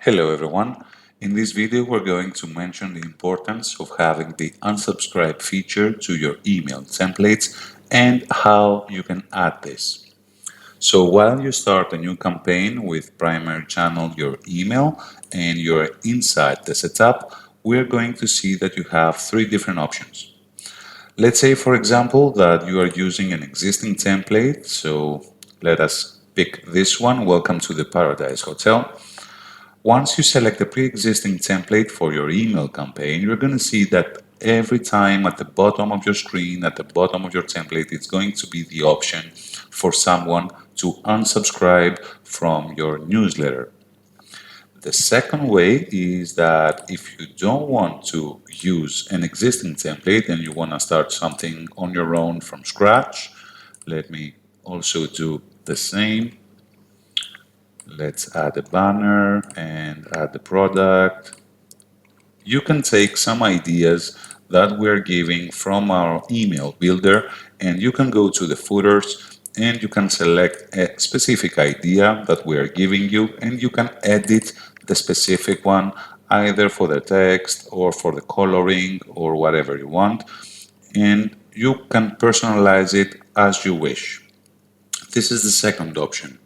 Hello everyone. In this video we're going to mention the importance of having the unsubscribe feature to your email templates and how you can add this. So while you start a new campaign with Primary Channel your email and you're inside the setup, we're going to see that you have three different options. Let's say for example that you are using an existing template, so let us pick this one, Welcome to the Paradise Hotel. Once you select a pre-existing template for your email campaign, you're going to see that every time at the bottom of your screen, at the bottom of your template, it's going to be the option for someone to unsubscribe from your newsletter. The second way is that if you don't want to use an existing template and you want to start something on your own from scratch, let me also do the same. Let's add a banner and add the product. You can take some ideas that we're giving from our email builder and you can go to the footers and you can select a specific idea that we are giving you and you can edit the specific one either for the text or for the coloring or whatever you want, and you can personalize it as you wish. This is the second option.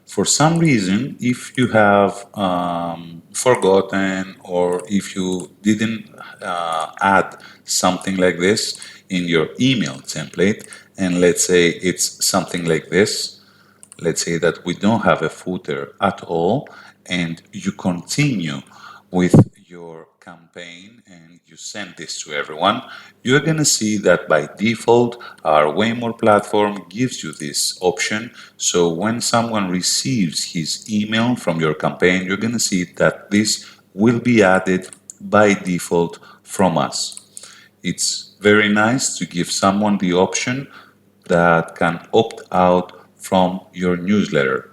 For some reason, if you have forgotten or if you didn't add something like this in your email template, and let's say it's something like this, let's say that we don't have a footer at all, and you continue with your campaign and you send this to everyone, you're going to see that by default our WayMore platform gives you this option. So when someone receives his email from your campaign, you're going to see that this will be added by default from us. It's very nice to give someone the option that can opt out from your newsletter.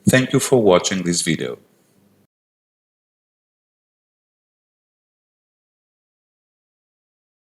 Thank you for watching this video.